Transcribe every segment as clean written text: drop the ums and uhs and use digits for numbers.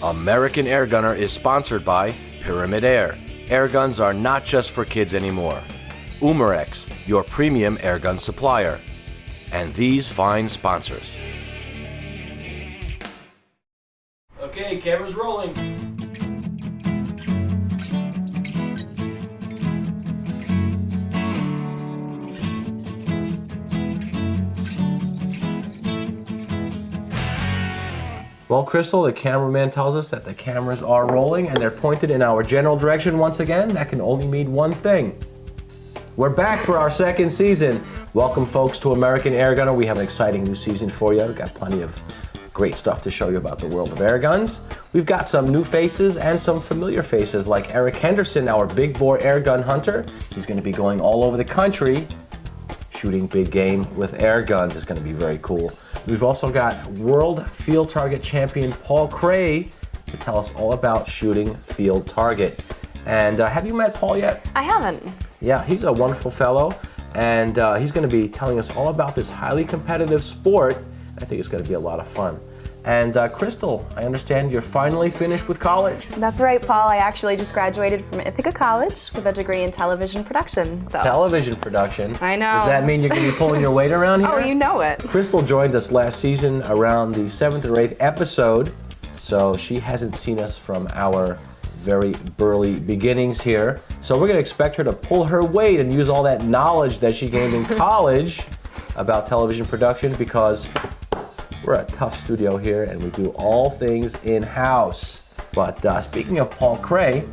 American Airgunner is sponsored by Pyramid Air. Airguns are not just for kids anymore. Umarex, your premium airgun supplier. And these fine sponsors. Okay, camera's rolling. Well, Crystal, the cameraman tells us that the cameras are rolling and they're pointed in our general direction once again. That can only mean one thing. We're back for our second season. Welcome, folks, to American Airgunner. We have an exciting new season for you. We've got plenty of great stuff to show you about the world of airguns. We've got some new faces and some familiar faces like Eric Henderson, our big bore airgun hunter. He's going to be going all over the country shooting big game with air guns. It's going to be very cool. We've also got World Field Target Champion Paul Cray to tell us all about shooting field target. And have you met Paul yet? I haven't. Yeah, he's a wonderful fellow, and he's going to be telling us all about this highly competitive sport. I think it's going to be a lot of fun. And Crystal, I understand you're finally finished with college. That's right, Paul. I actually just graduated from Ithaca College with a degree in television production. So. Television production? I know. Does that mean you're going to be pulling your weight around here? Oh, you know it. Crystal joined us last season around the 7th or 8th episode, so she hasn't seen us from our very burly beginnings here. So we're going to expect her to pull her weight and use all that knowledge that she gained in college about television production, because we're a tough studio here and we do all things in-house. But speaking of Paul Cray,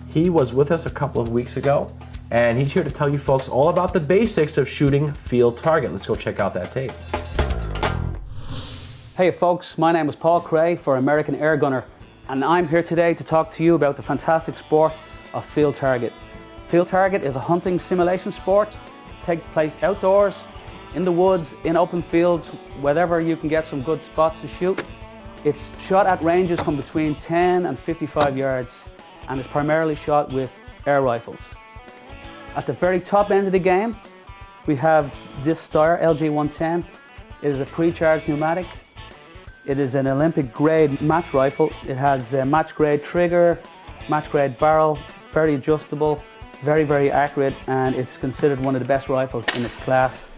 he was with us a couple of weeks ago, and he's here to tell you folks all about the basics of shooting field target. Let's go check out that tape. Hey folks, my name is Paul Cray for American Airgunner, and I'm here today to talk to you about the fantastic sport of field target. Field target is a hunting simulation sport. It takes place outdoors, in the woods, in open fields, wherever you can get some good spots to shoot. It's shot at ranges from between 10 and 55 yards, and it's primarily shot with air rifles. At the very top end of the game, we have this Steyr LG-110. It is a pre-charged pneumatic. It is an Olympic grade match rifle. It has a match grade trigger, match grade barrel, very adjustable, very, very accurate, and it's considered one of the best rifles in its class.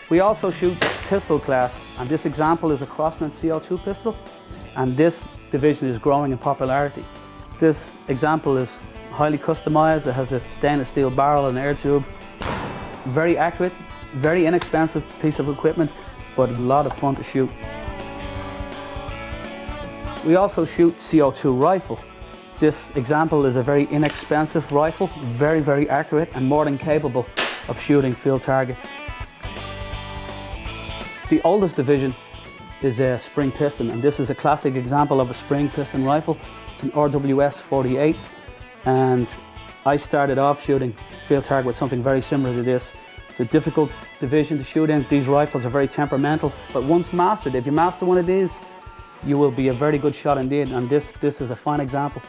We also shoot pistol class, and this example is a Crossman CO2 pistol, and this division is growing in popularity. This example is highly customized. It has a stainless steel barrel and air tube. Very accurate, very inexpensive piece of equipment, but a lot of fun to shoot. We also shoot CO2 rifle. This example is a very inexpensive rifle, very, very accurate and more than capable of shooting field target. The oldest division is a spring piston, and this is a classic example of a spring piston rifle. It's an RWS 48, and I started off shooting field target with something very similar to this. It's a difficult division to shoot in. These rifles are very temperamental, but once mastered, if you master one of these, you will be a very good shot indeed, and this is a fine example.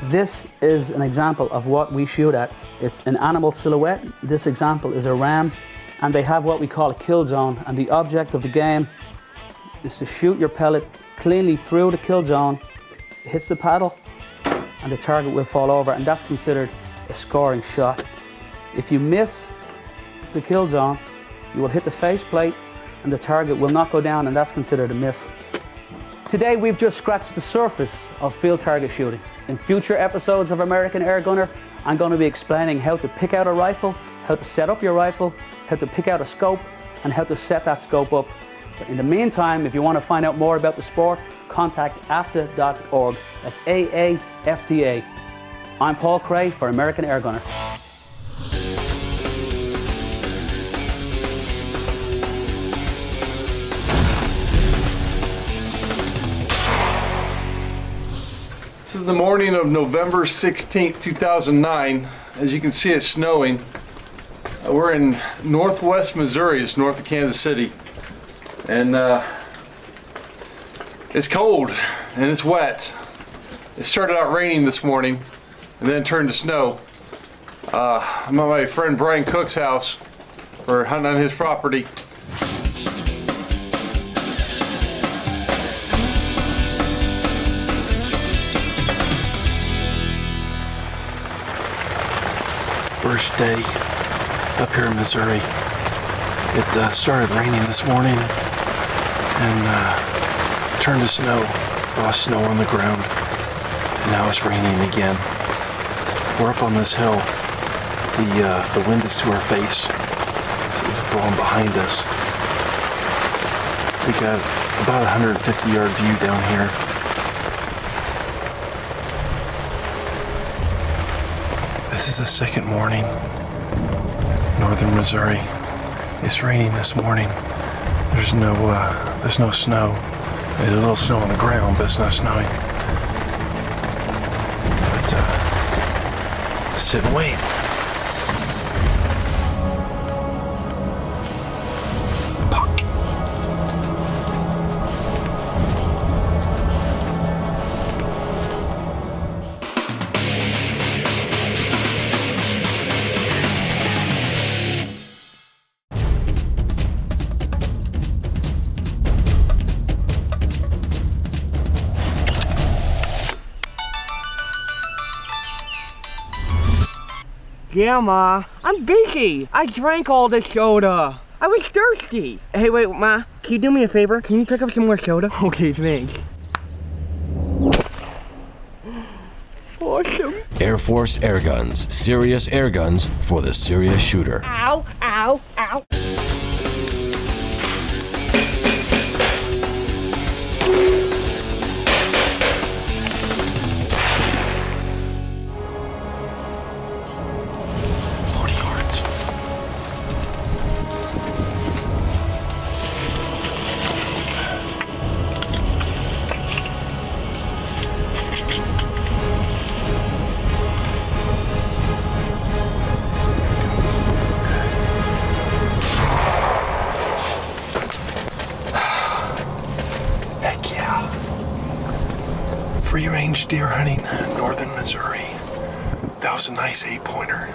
This is an example of what we shoot at. It's an animal silhouette. This example is a ram, and they have what we call a kill zone, and the object of the game is to shoot your pellet cleanly through the kill zone. It hits the paddle and the target will fall over, and that's considered a scoring shot. If you miss the kill zone, you will hit the face plate and the target will not go down, and that's considered a miss. Today we've just scratched the surface of field target shooting. In future episodes of American Airgunner, I'm going to be explaining how to pick out a rifle, how to set up your rifle, how to pick out a scope, and how to set that scope up. But in the meantime, if you want to find out more about the sport, contact AFTA.org. That's AAFTA. I'm Paul Cray for American Airgunner. This is the morning of November 16th, 2009. As you can see, it's snowing. We're in northwest Missouri, it's north of Kansas City. And it's cold and it's wet. It started out raining this morning and then turned to snow. I'm at my friend Brian Cook's house. We're hunting on his property. day up here in Missouri. It started raining this morning and turned to snow. A lot of snow on the ground, and now it's raining again. We're up on this hill. The wind is to our face. It's blowing behind us. We got about a 150-yard view down here. This is the second morning, northern Missouri. It's raining this morning. There's no snow. There's a little snow on the ground, but it's not snowing. But sit and wait. Yeah, Ma. I'm busy. I drank all the soda. I was thirsty. Hey, wait, Ma. Can you do me a favor? Can you pick up some more soda? Okay, thanks. Awesome. Air Force Airguns. Serious airguns for the serious shooter. Ow, ow, ow. Free range deer hunting, northern Missouri. That was a nice 8-pointer.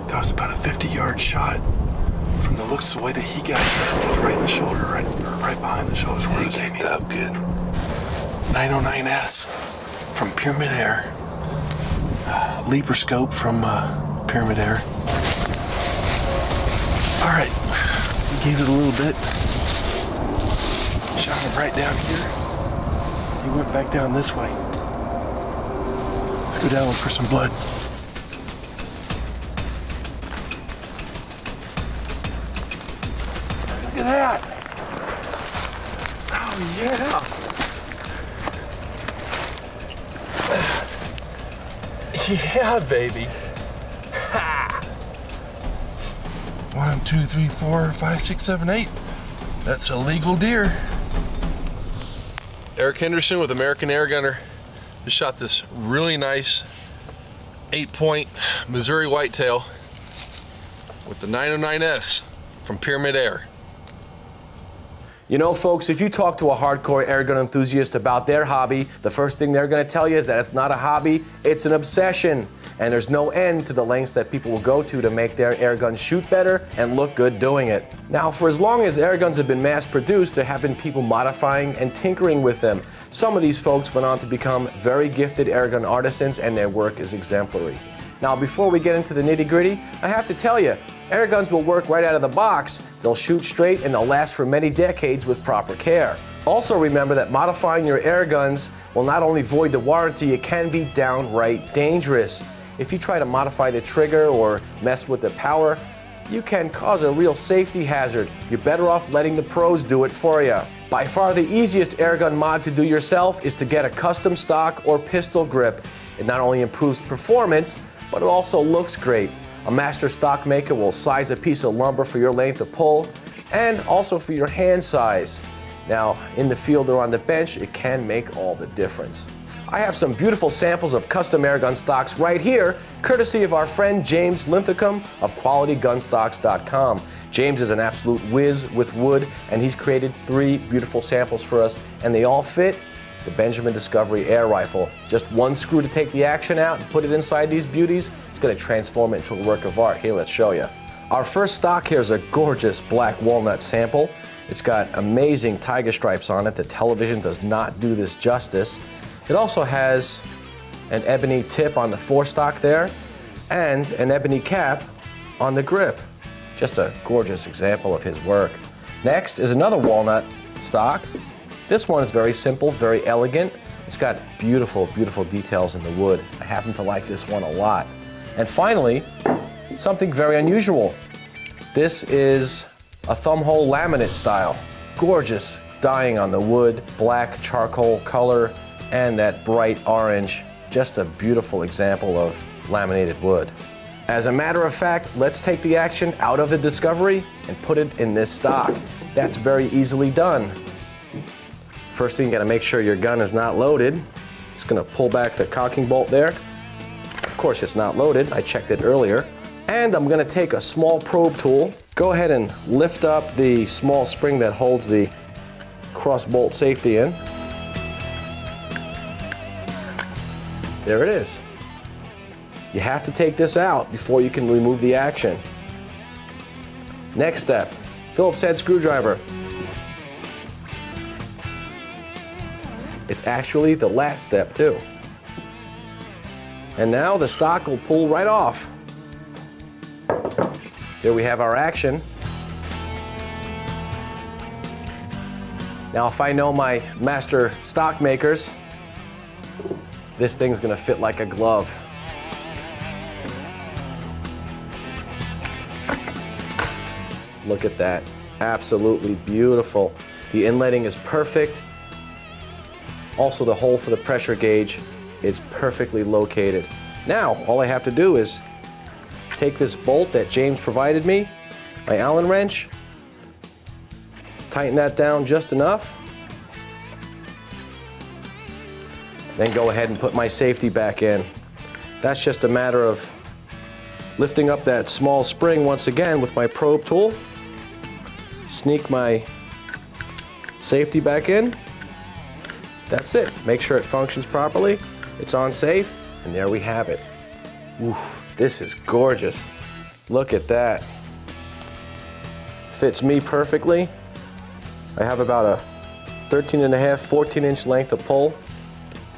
That was about a 50-yard shot. From the looks, the way that he got here, it was right in the shoulder, right behind the shoulders where he was aiming. Up good. 909S from Pyramid Air. Leaper scope from Pyramid Air. All right, we gave it a little bit. Shot him right down here. He went back down this way. Let's go down for some blood. Look at that. Oh, yeah. Yeah, baby. Ha. 1, 2, 3, 4, 5, 6, 7, 8. That's a legal deer. Eric Henderson with American Airgunner. Just shot this really nice 8-point Missouri whitetail with the 909S from Pyramid Air. You know, folks, if you talk to a hardcore airgun enthusiast about their hobby, the first thing they're going to tell you is that it's not a hobby, it's an obsession. And there's no end to the lengths that people will go to make their airguns shoot better and look good doing it. Now, for as long as airguns have been mass-produced, there have been people modifying and tinkering with them. Some of these folks went on to become very gifted airgun artisans, and their work is exemplary. Now, before we get into the nitty-gritty, I have to tell you, airguns will work right out of the box. They'll shoot straight and they'll last for many decades with proper care. Also remember that modifying your airguns will not only void the warranty, it can be downright dangerous. If you try to modify the trigger or mess with the power, you can cause a real safety hazard. You're better off letting the pros do it for you. By far the easiest airgun mod to do yourself is to get a custom stock or pistol grip. It not only improves performance, but it also looks great. A master stock maker will size a piece of lumber for your length of pull and also for your hand size. Now, in the field or on the bench, it can make all the difference. I have some beautiful samples of custom airgun stocks right here, courtesy of our friend James Linthicum of QualityGunstocks.com. James is an absolute whiz with wood, and he's created 3 beautiful samples for us, and they all fit the Benjamin Discovery air rifle. Just one screw to take the action out and put it inside these beauties. It's going to transform it into a work of art. Here, let's show you. Our first stock here is a gorgeous black walnut sample. It's got amazing tiger stripes on it. The television does not do this justice. It also has an ebony tip on the forestock there and an ebony cap on the grip. Just a gorgeous example of his work. Next is another walnut stock. This one is very simple, very elegant. It's got beautiful, beautiful details in the wood. I happen to like this one a lot. And finally, something very unusual. This is a thumb hole laminate style. Gorgeous dyeing on the wood, black charcoal color, and that bright orange. Just a beautiful example of laminated wood. As a matter of fact, let's take the action out of the Discovery and put it in this stock. That's very easily done. First thing, you gotta make sure your gun is not loaded. Just gonna pull back the cocking bolt there. Of course it's not loaded, I checked it earlier. And I'm gonna take a small probe tool, go ahead and lift up the small spring that holds the cross bolt safety in. There it is. You have to take this out before you can remove the action. Next step, Phillips head screwdriver. It's actually the last step too. And now the stock will pull right off. There we have our action. Now if I know my master stock makers, this thing's gonna fit like a glove. Look at that, absolutely beautiful. The inletting is perfect. Also the hole for the pressure gauge is perfectly located. Now, all I have to do is take this bolt that James provided me, my Allen wrench, tighten that down just enough, then go ahead and put my safety back in. That's just a matter of lifting up that small spring once again with my probe tool, sneak my safety back in. That's it. Make sure it functions properly, it's on safe, and there we have it. Oof, this is gorgeous. Look at that. Fits me perfectly. I have about a 13.5, 14-inch length of pull.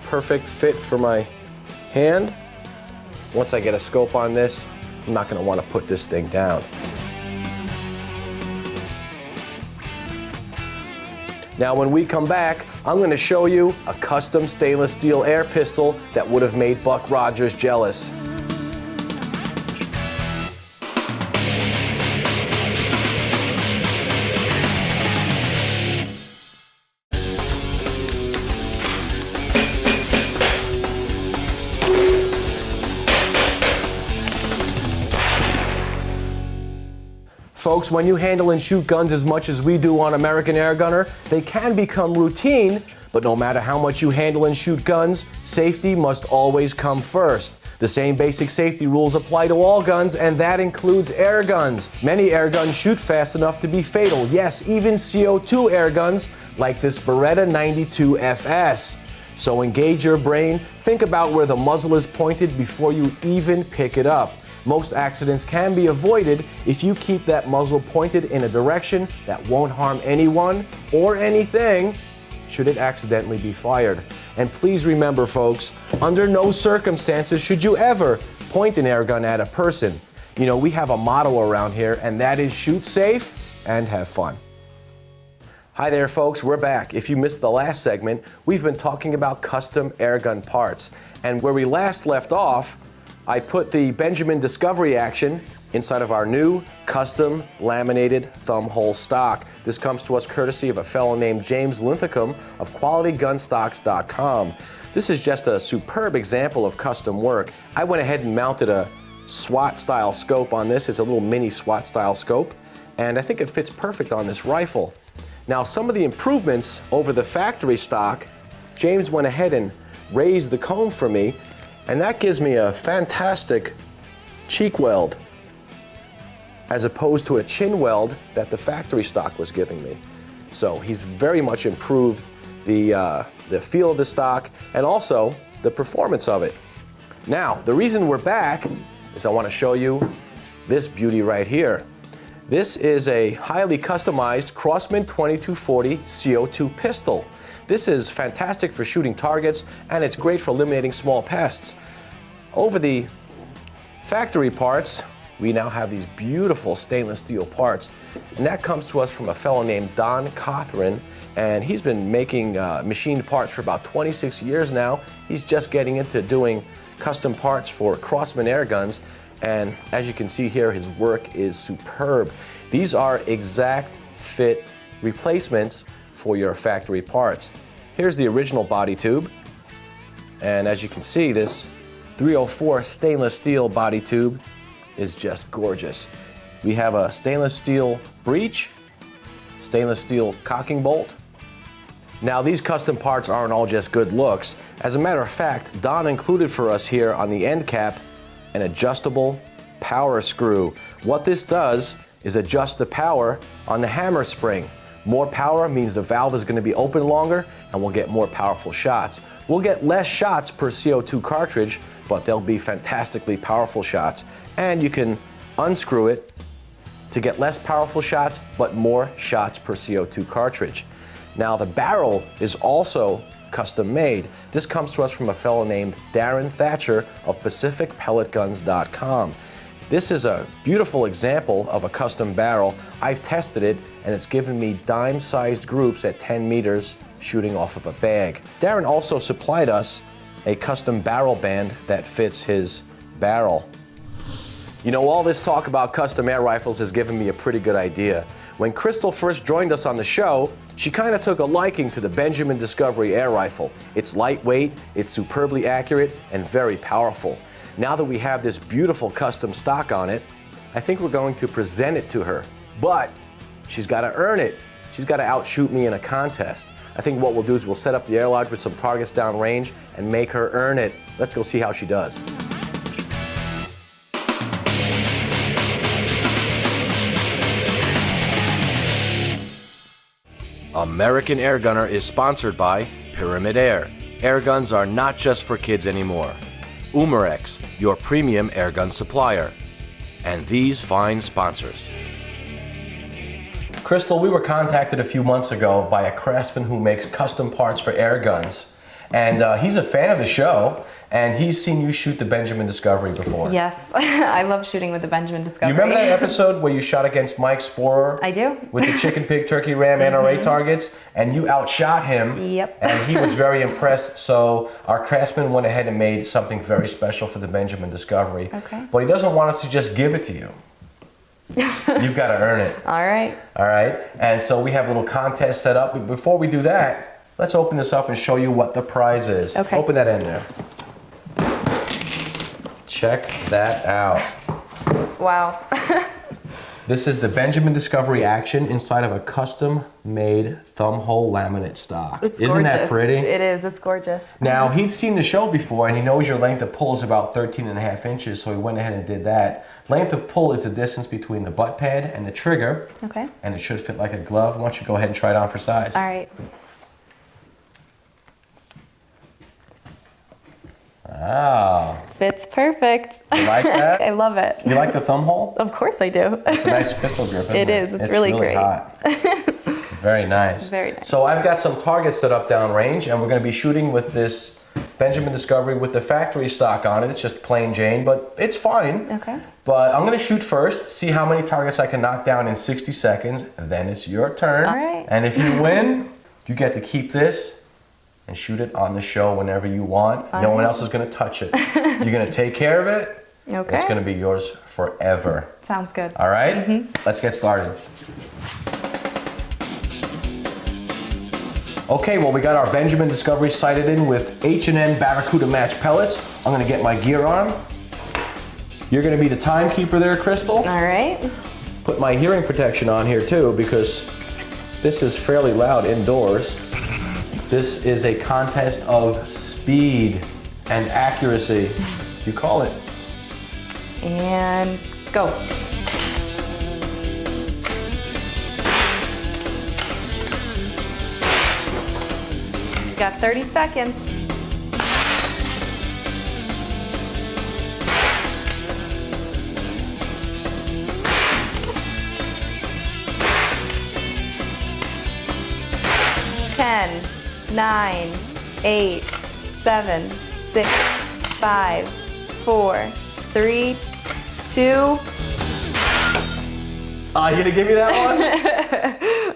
Perfect fit for my hand. Once I get a scope on this, I'm not going to want to put this thing down. Now when we come back, I'm going to show you a custom stainless steel air pistol that would have made Buck Rogers jealous. Folks, when you handle and shoot guns as much as we do on American Airgunner, they can become routine, but no matter how much you handle and shoot guns, safety must always come first. The same basic safety rules apply to all guns, and that includes air guns. Many air guns shoot fast enough to be fatal. Yes, even CO2 air guns, like this Beretta 92 FS. So engage your brain, think about where the muzzle is pointed before you even pick it up. Most accidents can be avoided if you keep that muzzle pointed in a direction that won't harm anyone or anything should it accidentally be fired. And please remember, folks, under no circumstances should you ever point an air gun at a person. You know, we have a motto around here, and that is shoot safe and have fun. Hi there, folks, we're back. If you missed the last segment, we've been talking about custom airgun parts. And where we last left off, I put the Benjamin Discovery action inside of our new custom laminated thumb hole stock. This comes to us courtesy of a fellow named James Linthicum of QualityGunstocks.com. This is just a superb example of custom work. I went ahead and mounted a SWAT style scope on this. It's a little mini SWAT style scope, and I think it fits perfect on this rifle. Now, some of the improvements over the factory stock, James went ahead and raised the comb for me, and that gives me a fantastic cheek weld as opposed to a chin weld that the factory stock was giving me. So he's very much improved the feel of the stock and also the performance of it. Now, the reason we're back is I want to show you this beauty right here. This is a highly customized Crossman 2240 CO2 pistol. This is fantastic for shooting targets, and it's great for eliminating small pests. Over the factory parts, we now have these beautiful stainless steel parts. And that comes to us from a fellow named Don Cothran, and he's been making machined parts for about 26 years now. He's just getting into doing custom parts for Crosman air guns, and as you can see here, his work is superb. These are exact fit replacements for your factory parts. Here's the original body tube, and as you can see, this 304 stainless steel body tube is just gorgeous. We have a stainless steel breech, stainless steel cocking bolt. Now, these custom parts aren't all just good looks. As a matter of fact, Don included for us here on the end cap an adjustable power screw. What this does is adjust the power on the hammer spring. More power means the valve is going to be open longer and we'll get more powerful shots. We'll get less shots per CO2 cartridge, but they'll be fantastically powerful shots. And you can unscrew it to get less powerful shots, but more shots per CO2 cartridge. Now, the barrel is also custom made. This comes to us from a fellow named Darren Thatcher of PacificPelletGuns.com. This is a beautiful example of a custom barrel. I've tested it, and it's given me dime-sized groups at 10 meters shooting off of a bag. Darren also supplied us a custom barrel band that fits his barrel. You know, all this talk about custom air rifles has given me a pretty good idea. When Crystal first joined us on the show, she kind of took a liking to the Benjamin Discovery air rifle. It's lightweight, it's superbly accurate, and very powerful. Now that we have this beautiful custom stock on it, I think we're going to present it to her. But she's got to earn it. She's got to outshoot me in a contest. I think what we'll do is we'll set up the air lodge with some targets downrange and make her earn it. Let's go see how she does. American Airgunner is sponsored by Pyramid Air. Airguns are not just for kids anymore. Umarex, your premium airgun supplier. And these fine sponsors. Crystal, we were contacted a few months ago by a craftsman who makes custom parts for air guns. And he's a fan of the show, and he's seen you shoot the Benjamin Discovery before. Yes, I love shooting with the Benjamin Discovery. You remember that episode where you shot against Mike Sporer? I do. With the chicken, pig, turkey, ram, NRA targets, and you outshot him. Yep. And he was very impressed, so our craftsman went ahead and made something very special for the Benjamin Discovery. Okay. But he doesn't want us to just give it to you. You've got to earn it. All right. All right. And so we have a little contest set up. But before we do that, let's open this up and show you what the prize is. Okay. Open that in there. Check that out. Wow. This is the Benjamin Discovery Action inside of a custom-made thumb hole laminate stock. It's Isn't that pretty? It is. It's gorgeous. Now, he's seen the show before, and he knows your length of pull is about 13.5 inches, so he went ahead and did that. Length of pull is the distance between the butt pad and the trigger, Okay. and it should fit like a glove. Why don't you go ahead and try it on for size? All right. Wow. Fits perfect. You like that? I love it. You like the thumb hole? Of course I do. It's a nice pistol grip, isn't it? It is. It's really great. Hot. Very nice. Very nice. So I've got some targets set up downrange, and we're going to be shooting with this Benjamin Discovery with the factory stock on it. It's just plain Jane, but it's fine. Okay. But I'm going to shoot first, see how many targets I can knock down in 60 seconds, and then it's your turn. All right. And if you win, you get to keep this and shoot it on the show whenever you want. No one else is going to touch it. You're going to take care of it. Okay. It's going to be yours forever. Sounds good. All right? Let's get started. Okay, well, we got our Benjamin Discovery sighted in with H&N Barracuda match pellets. I'm going to get my gear on. You're going to be the timekeeper there, Crystal. All right. Put my hearing protection on here too, because this is fairly loud indoors. This is a contest of speed and accuracy. You call it. And go. Got 30 seconds. Ten, 9, 8, 7, 6, 5, 4, 3, 2, You gonna give me that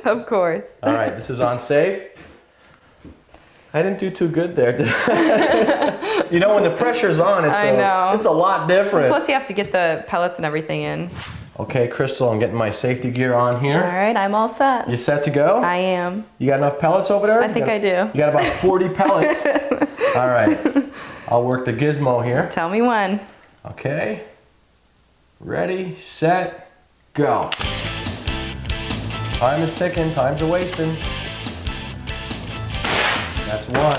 one? Of course. All right, this is on safe. I didn't do too good there, did I? You know, when the pressure's on, I know. It's a lot different. Plus, you have to get the pellets and everything in. Okay, Crystal, I'm getting my safety gear on here. All right, I'm all set. You set to go? I am. You got enough pellets over there? I think I do. You got about 40 pellets. All right, I'll work the gizmo here. Tell me when. Okay, ready, set, go. Time is ticking, time's a wasting. That's one.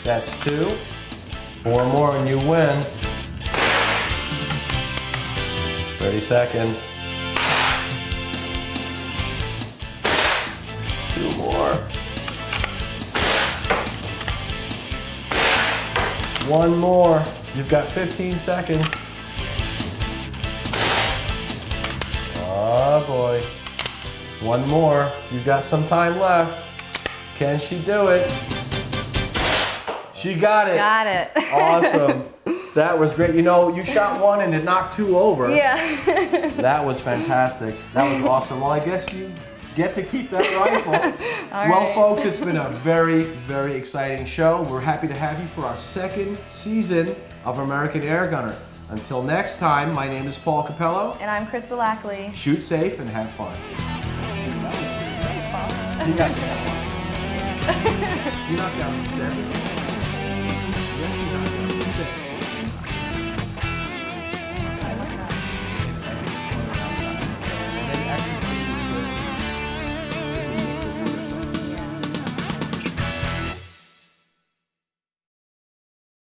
That's two. 4 more and you win. 30 seconds. 2 more. 1 more. You've got 15 seconds. Oh boy. 1 more. You've got some time left. Can she do it? She got it. Got it. Awesome. That was great. You know, you shot 1 and it knocked 2 over. Yeah. That was fantastic. That was awesome. Well, I guess you get to keep that rifle. Well, right. folks, it's been a very, very exciting show. We're happy to have you for our 2nd season of American Airgunner. Until next time, my name is Paul Capello. And I'm Crystal Ackley. Shoot safe and have fun. Thanks, Paul. You knocked down 7.